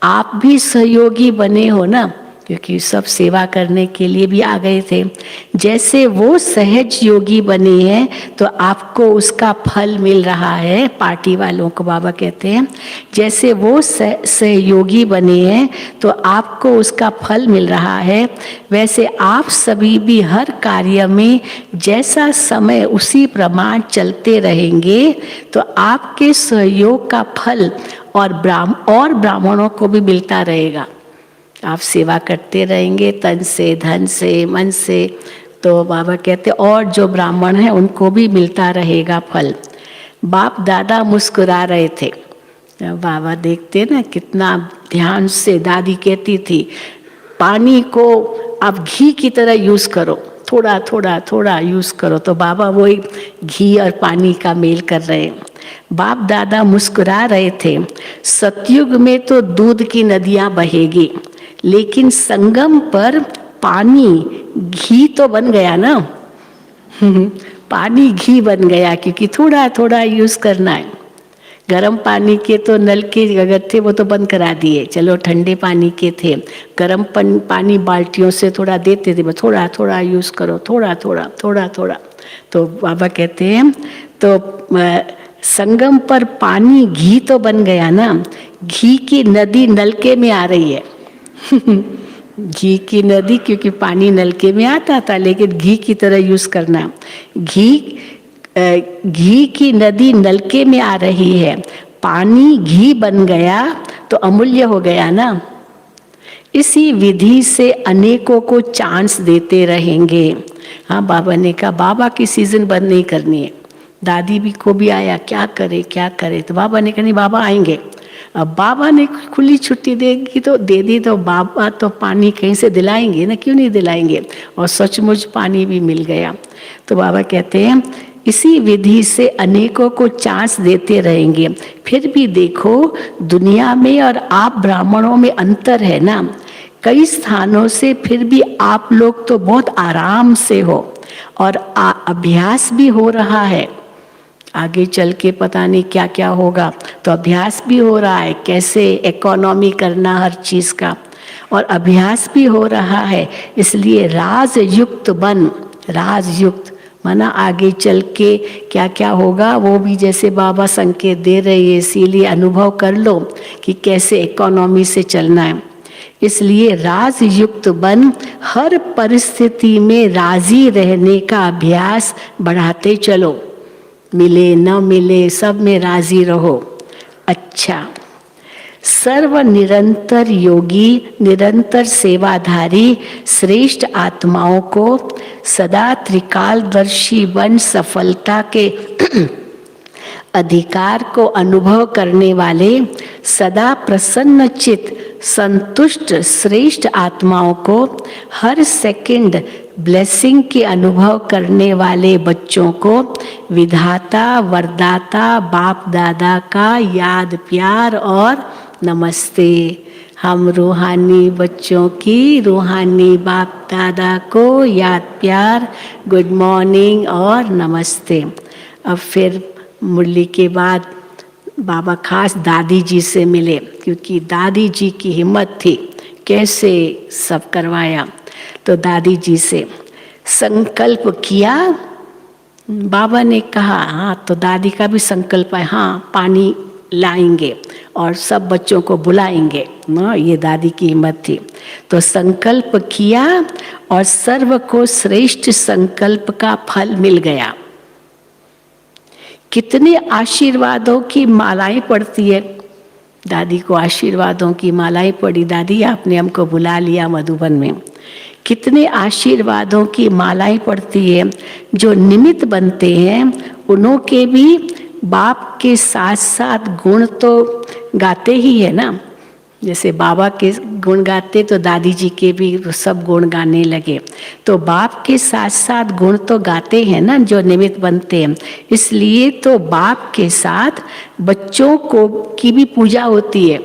आप भी सहयोगी बने हो ना, क्योंकि सब सेवा करने के लिए भी आ गए थे। जैसे वो सहज योगी बने हैं तो आपको उसका फल मिल रहा है। पार्टी वालों को बाबा कहते हैं जैसे वो सहयोगी बने हैं तो आपको उसका फल मिल रहा है, वैसे आप सभी भी हर कार्य में जैसा समय उसी प्रमाण चलते रहेंगे तो आपके सहयोग का फल और ब्राह्मणों को भी मिलता रहेगा। आप सेवा करते रहेंगे तन से, धन से, मन से, तो बाबा कहते और जो ब्राह्मण हैं उनको भी मिलता रहेगा फल। बाप दादा मुस्कुरा रहे थे, बाबा देखते ना कितना ध्यान से। दादी कहती थी पानी को आप घी की तरह यूज करो, थोड़ा थोड़ा थोड़ा यूज करो, तो बाबा वही घी और पानी का मेल कर रहे हैं। बाप दादा मुस्कुरा रहे थे, सतयुग में तो दूध की नदियां बहेगी, लेकिन संगम पर पानी घी तो बन गया ना पानी घी बन गया, क्योंकि थोड़ा थोड़ा यूज करना है। गर्म पानी के तो नल के अगर थे वो तो बंद करा दिए, चलो ठंडे पानी के थे, गर्म पानी बाल्टियों से थोड़ा देते थे, थोड़ा थोड़ा यूज करो, थोड़ा थोड़ा थोड़ा थोड़ा। तो बाबा कहते हैं तो संगम पर पानी घी तो बन गया ना, घी की नदी नलके में आ रही है घी की नदी, क्योंकि पानी नलके में आता था, लेकिन घी की तरह यूज करना। घी की नदी नलके में आ रही है, पानी घी बन गया तो अमूल्य हो गया ना। इसी विधि से अनेकों को चांस देते रहेंगे। हाँ, बाबा ने कहा बाबा की सीजन बंद नहीं करनी है। दादी भी को भी आया, क्या करे क्या करे, तो बाबा ने कहा नहीं बाबा आएंगे। अब बाबा ने खुली छुट्टी देगी तो दे दी, तो बाबा तो पानी कहीं से दिलाएंगे ना, क्यों नहीं दिलाएंगे। और सचमुच पानी भी मिल गया। तो बाबा कहते हैं इसी विधि से अनेकों को चांस देते रहेंगे। फिर भी देखो दुनिया में और आप ब्राह्मणों में अंतर है ना। कई स्थानों से फिर भी आप लोग तो बहुत आराम से हो और अभ्यास भी हो रहा है। आगे चल के पता नहीं क्या क्या होगा, तो अभ्यास भी हो रहा है कैसे इकोनॉमी करना हर चीज का, और अभ्यास भी हो रहा है। इसलिए राजयुक्त बन, राजयुक्त माना आगे चल के क्या क्या होगा वो भी जैसे बाबा संकेत दे रहे हैं, इसीलिए अनुभव कर लो कि कैसे इकोनॉमी से चलना है। इसलिए राजयुक्त बन हर परिस्थिति में राजी रहने का अभ्यास बढ़ाते चलो। मिले न मिले सब में राजी रहो। अच्छा, सर्व निरंतर योगी, निरंतर सेवाधारी श्रेष्ठ आत्माओं को सदा त्रिकालदर्शी बन सफलता के अधिकार को अनुभव करने वाले, सदा प्रसन्न चित संतुष्ट श्रेष्ठ आत्माओं को हर सेकंड ब्लेसिंग के अनुभव करने वाले बच्चों को विधाता वरदाता बाप दादा का याद प्यार और नमस्ते। हम रूहानी बच्चों की रूहानी बाप दादा को याद प्यार, गुड मॉर्निंग और नमस्ते। अब फिर मुरली के बाद बाबा खास दादी जी से मिले, क्योंकि दादी जी की हिम्मत थी, कैसे सब करवाया। तो दादी जी से संकल्प किया, बाबा ने कहा हाँ, तो दादी का भी संकल्प है हाँ पानी लाएंगे और सब बच्चों को बुलाएंगे ना, ये दादी की हिम्मत थी। तो संकल्प किया और सर्व को श्रेष्ठ संकल्प का फल मिल गया। कितने आशीर्वादों की मालाएं पड़ती है। दादी को आशीर्वादों की मालाएं पड़ी। दादी आपने हमको बुला लिया मधुबन में। कितने आशीर्वादों की मालाएं पड़ती है। जो निमित्त बनते हैं उन्हों के भी बाप के साथ साथ गुण तो गाते ही है ना। जैसे बाबा के गुण गाते तो दादी जी के भी सब गुण गाने लगे। तो बाप के साथ साथ गुण तो गाते हैं ना जो निमित्त बनते हैं। इसलिए तो बाप के साथ बच्चों को की भी पूजा होती है।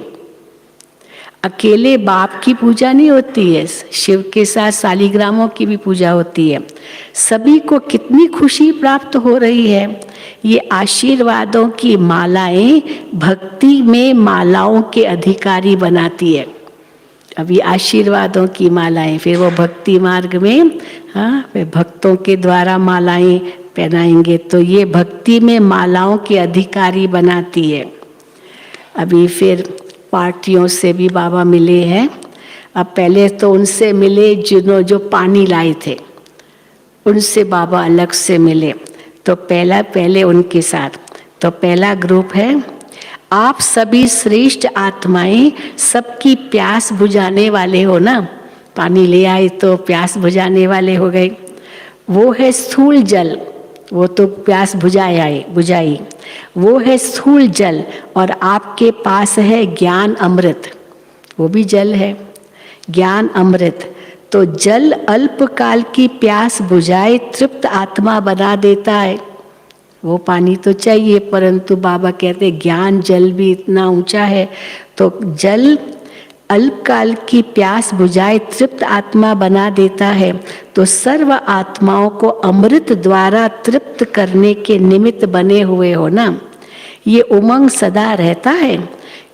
अकेले बाप की पूजा नहीं होती है, शिव के साथ शालिग्रामों की भी पूजा होती है। सभी को कितनी खुशी प्राप्त हो रही है। ये आशीर्वादों की मालाएं भक्ति में मालाओं के अधिकारी बनाती है। अभी आशीर्वादों की मालाएं, फिर वो भक्ति मार्ग में हाँ फिर भक्तों के द्वारा मालाएं पहनाएंगे, तो ये भक्ति में मालाओं के अधिकारी बनाती है। अभी फिर पार्टियों से भी बाबा मिले हैं। अब पहले तो उनसे मिले जो पानी लाए थे, उनसे बाबा अलग से मिले। तो पहले उनके साथ, तो पहला ग्रुप है आप सभी श्रेष्ठ आत्माएं, सबकी प्यास बुझाने वाले हो ना। पानी ले आए तो प्यास बुझाने वाले हो गए। वो है स्थूल जल, वो तो प्यास बुझाई। वो है स्थूल जल और आपके पास है ज्ञान अमृत, वो भी जल है, ज्ञान अमृत। तो जल अल्पकाल की प्यास बुझाए तृप्त आत्मा बना देता है। वो पानी तो चाहिए, परंतु बाबा कहते ज्ञान जल भी इतना ऊंचा है। तो जल अल्पकाल की प्यास बुझाए तृप्त आत्मा बना देता है। तो सर्व आत्माओं को अमृत द्वारा तृप्त करने के निमित्त बने हुए हो ना। ये उमंग सदा रहता है,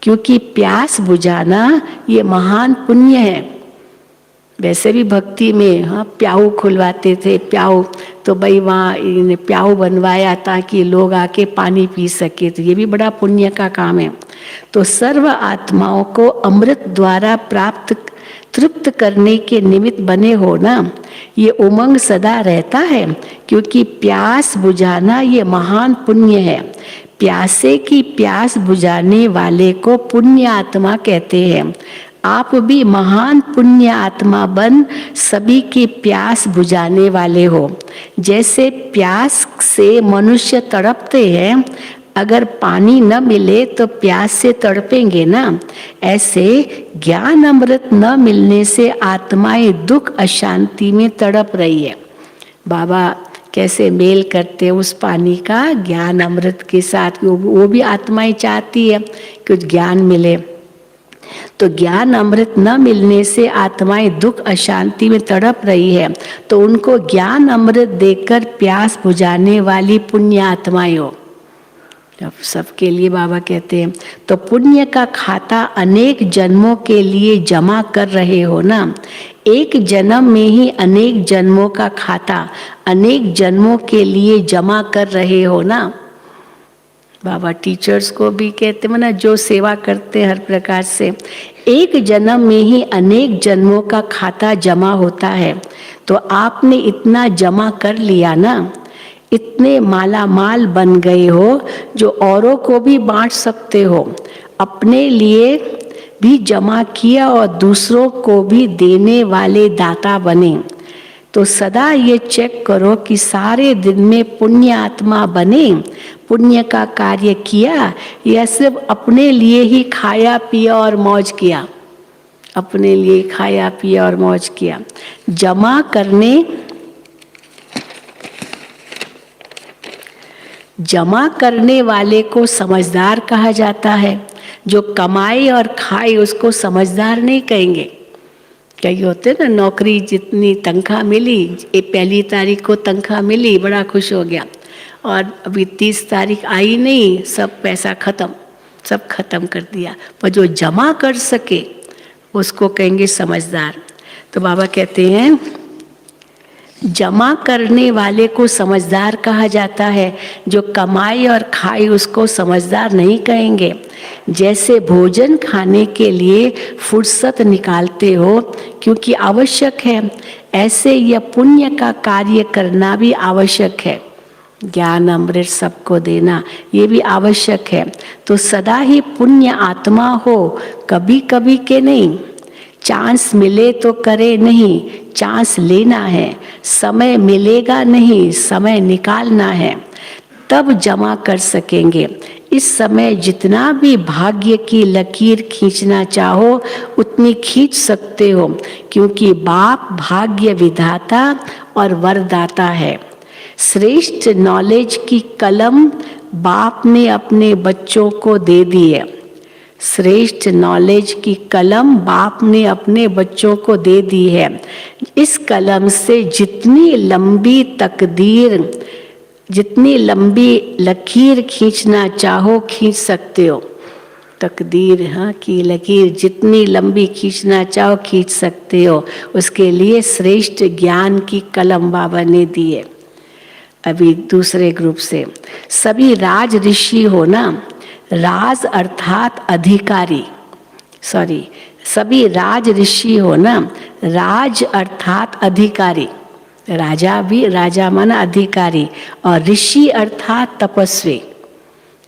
क्योंकि प्यास बुझाना ये महान पुण्य है। वैसे भी भक्ति में हाँ प्याऊ खुलवाते थे, प्याऊ तो भाई वहाँ प्याऊ बनवाया ताकि लोग आके पानी पी सके, तो ये भी बड़ा पुण्य का काम है। तो सर्व आत्माओं को अमृत द्वारा प्राप्त तृप्त करने के निमित्त बने हो ना। ये उमंग सदा रहता है, क्योंकि प्यास बुझाना ये महान पुण्य है। प्यासे की प्यास बुझाने वाले को पुण्य आत्मा कहते हैं। आप भी महान पुण्य आत्मा बन सभी की प्यास बुझाने वाले हो। जैसे प्यास से मनुष्य तड़पते हैं, अगर पानी न मिले तो प्यास से तड़पेंगे ना, ऐसे ज्ञान अमृत न मिलने से आत्माएं दुख अशांति में तड़प रही है। बाबा कैसे मेल करते हैं उस पानी का ज्ञान अमृत के साथ। वो भी आत्माएं चाहती है कि ज्ञान मिले, तो ज्ञान अमृत न मिलने से आत्माएं दुख अशांति में तड़प रही है। तो उनको ज्ञान अमृत देकर प्यास बुझाने वाली पुण्य आत्माएं हो। अब सबके लिए बाबा कहते हैं, तो पुण्य का खाता अनेक जन्मों के लिए जमा कर रहे हो ना। एक जन्म में ही अनेक जन्मों का खाता अनेक जन्मों के लिए जमा कर रहे हो ना। बाबा टीचर्स को भी कहते हैं ना, जो सेवा करते हैं हर प्रकार से, एक जन्म में ही अनेक जन्मों का खाता जमा होता है। तो आपने इतना जमा कर लिया ना, इतने माला माल बन गए हो जो औरों को भी बांट सकते हो। अपने लिए भी जमा किया और दूसरों को भी देने वाले दाता बने। तो सदा ये चेक करो कि सारे दिन में पुण्य आत्मा बने, पुण्य का कार्य किया, या सिर्फ अपने लिए ही खाया पिया और मौज किया। अपने लिए खाया पिया और मौज किया। जमा करने वाले को समझदार कहा जाता है। जो कमाए और खाए उसको समझदार नहीं कहेंगे। कई होते ना, नौकरी जितनी तनख्वाह मिली, पहली तारीख को तनख्वाह मिली, बड़ा खुश हो गया, और अभी 30 तारीख आई नहीं, सब पैसा खत्म, सब खत्म कर दिया। पर जो जमा कर सके उसको कहेंगे समझदार। तो बाबा कहते हैं, जमा करने वाले को समझदार कहा जाता है। जो कमाए और खाए उसको समझदार नहीं कहेंगे। जैसे भोजन खाने के लिए फुर्सत निकालते हो क्योंकि आवश्यक है, ऐसे यह पुण्य का कार्य करना भी आवश्यक है। ज्ञान अमृत सबको देना ये भी आवश्यक है। तो सदा ही पुण्य आत्मा हो, कभी कभी के नहीं। चांस मिले तो करे नहीं, चांस लेना है। समय मिलेगा नहीं, समय निकालना है, तब जमा कर सकेंगे। इस समय जितना भी भाग्य की लकीर खींचना चाहो उतनी खींच सकते हो, क्योंकि बाप भाग्य विधाता और वरदाता है। श्रेष्ठ नॉलेज की कलम बाप ने अपने बच्चों को दे दी है। श्रेष्ठ नॉलेज की कलम बाप ने अपने बच्चों को दे दी है। इस कलम से जितनी लंबी लकीर खींचना चाहो खींच सकते हो। तकदीर की लकीर जितनी लंबी खींचना चाहो खींच सकते हो। उसके लिए श्रेष्ठ ज्ञान की कलम बाबा ने दी है। अभी दूसरे ग्रुप से, सभी राज ऋषि हो ना, राज अर्थात अधिकारी, सभी राज ऋषि हो ना, राज अर्थात अधिकारी। राजा भी, राजा माना अधिकारी, और ऋषि अर्थात तपस्वी।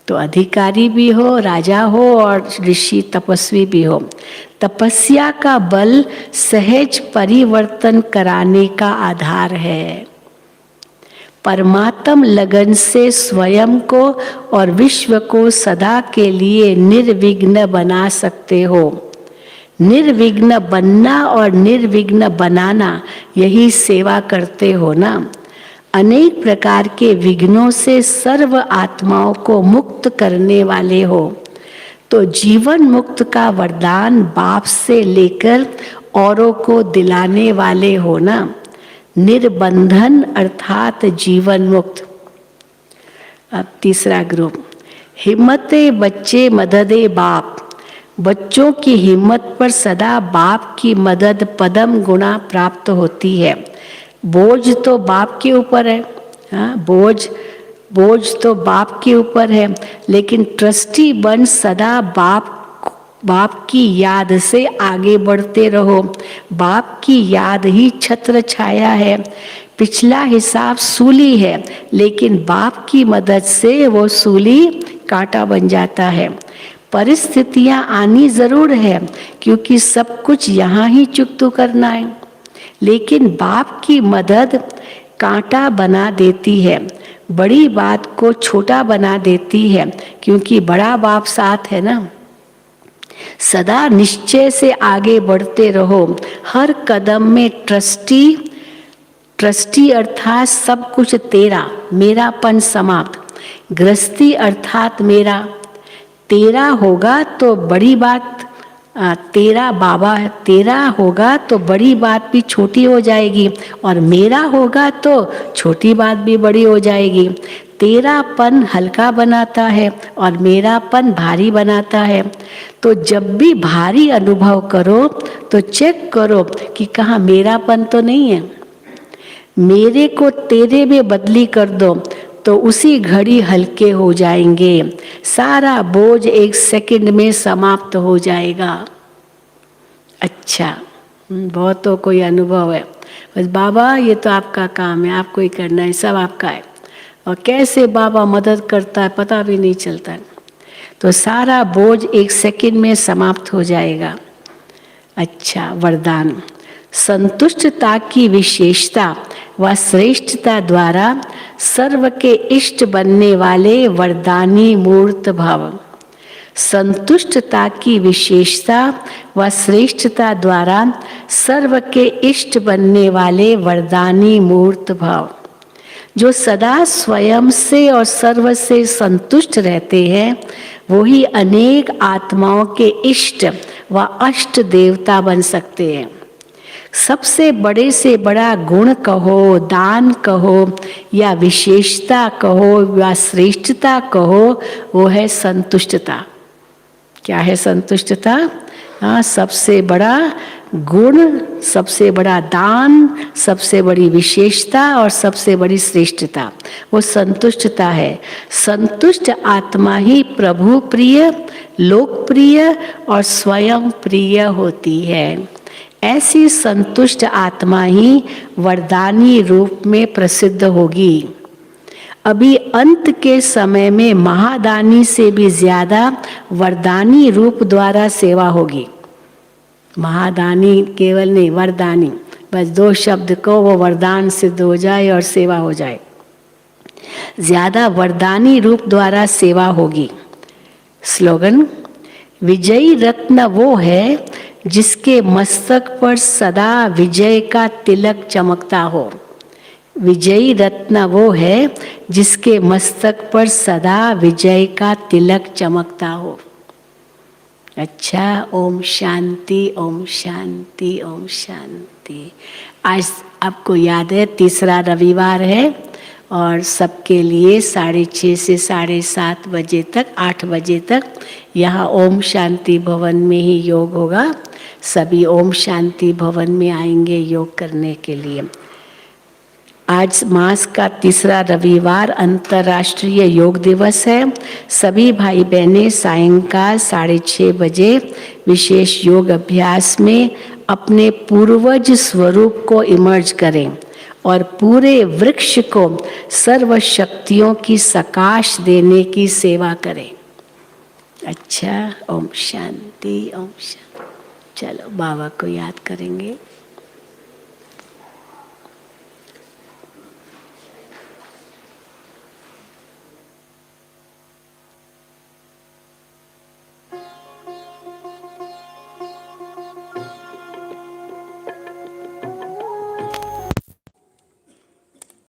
तो अधिकारी भी हो, राजा हो, और ऋषि तपस्वी भी हो। तपस्या का बल सहज परिवर्तन कराने का आधार है। परमात्म लगन से स्वयं को और विश्व को सदा के लिए निर्विघ्न बना सकते हो। निर्विघ्न बनना और निर्विघ्न बनाना, यही सेवा करते हो ना। अनेक प्रकार के विघ्नों से सर्व आत्माओं को मुक्त करने वाले हो। तो जीवन मुक्त का वरदान बाप से लेकर औरों को दिलाने वाले हो ना। निर्बंधन अर्थात जीवन मुक्त। अब तीसरा ग्रुप, हिम्मते बच्चे मददे बाप। बच्चों की हिम्मत पर सदा बाप की मदद पदम गुणा प्राप्त होती है। बोझ तो बाप के ऊपर है, बोझ तो बाप के ऊपर है, लेकिन ट्रस्टी बन सदा बाप की याद से आगे बढ़ते रहो। बाप की याद ही छत्र छाया है। पिछला हिसाब सूली है, लेकिन बाप की मदद से वो सूली कांटा बन जाता है। परिस्थितियां आनी जरूर है, क्योंकि सब कुछ यहाँ ही चुकतो करना है। लेकिन बाप की मदद कांटा बना देती है, बड़ी बात को छोटा बना देती है, क्योंकि बड़ा बाप साथ है ना। सदा निश्चय से आगे बढ़ते रहो, हर कदम में ट्रस्टी अर्थात सब कुछ तेरा, मेरापन समाप्त। गृहस्थी अर्थात मेरा, तेरा होगा तो बड़ी बात, तेरा बाबा तेरा होगा तो बड़ी बात भी छोटी हो जाएगी, और मेरा होगा तो छोटी बात भी बड़ी हो जाएगी। तेरापन हल्का बनाता है और मेरापन भारी बनाता है। तो जब भी भारी अनुभव करो तो चेक करो कि कहाँ मेरापन तो नहीं है। मेरे को तेरे में बदली कर दो तो उसी घड़ी हल्के हो जाएंगे, सारा बोझ एक सेकंड में समाप्त हो जाएगा। अच्छा, बहुतों को ये अनुभव है, बस बाबा ये तो आपका काम है, आपको ही करना है, सब आपका है। और कैसे बाबा मदद करता है पता भी नहीं चलता, तो सारा बोझ एक सेकंड में समाप्त हो जाएगा। अच्छा, वरदान। संतुष्टता की विशेषता व श्रेष्ठता द्वारा सर्व के इष्ट बनने वाले वरदानी मूर्त भव। संतुष्टता की विशेषता व श्रेष्ठता द्वारा सर्व के इष्ट बनने वाले वरदानी मूर्त भव। जो सदा स्वयं से और सर्व से संतुष्ट रहते हैं, वही अनेक आत्माओं के इष्ट व अष्ट देवता बन सकते हैं। सबसे बड़े से बड़ा गुण कहो, दान कहो, या विशेषता कहो, या श्रेष्ठता कहो, वो है संतुष्टता। क्या है संतुष्टता? हाँ, सबसे बड़ा गुण, सबसे बड़ा दान, सबसे बड़ी विशेषता और सबसे बड़ी श्रेष्ठता वो संतुष्टता है। संतुष्ट आत्मा ही प्रभु प्रिय, लोकप्रिय और स्वयं प्रिय होती है। ऐसी संतुष्ट आत्मा ही वरदानी रूप में प्रसिद्ध होगी। अभी अंत के समय में महादानी से भी ज्यादा वरदानी रूप द्वारा सेवा होगी। महादानी केवल नहीं, वरदानी, बस दो शब्द को वो वरदान सिद्ध हो जाए और सेवा हो जाए। ज्यादा वरदानी रूप द्वारा सेवा होगी। स्लोगन। विजयी रत्न वो है जिसके मस्तक पर सदा विजय का तिलक चमकता हो। विजयी रत्न वो है जिसके मस्तक पर सदा विजय का तिलक चमकता हो। अच्छा, ओम शांति, ओम शांति, ओम शांति। आज आपको याद है तीसरा रविवार है और सबके लिए 6:30 से 7:30 बजे तक, 8 बजे तक यहाँ ओम शांति भवन में ही योग होगा। सभी ओम शांति भवन में आएंगे योग करने के लिए। आज मास का तीसरा रविवार अंतर्राष्ट्रीय योग दिवस है। सभी भाई बहनें सायंकाल 6:30 बजे विशेष योग अभ्यास में अपने पूर्वज स्वरूप को इमर्ज करें और पूरे वृक्ष को सर्व शक्तियों की सकाश देने की सेवा करें। अच्छा, ओम शांति, ओम शांति। चलो बाबा को याद करेंगे।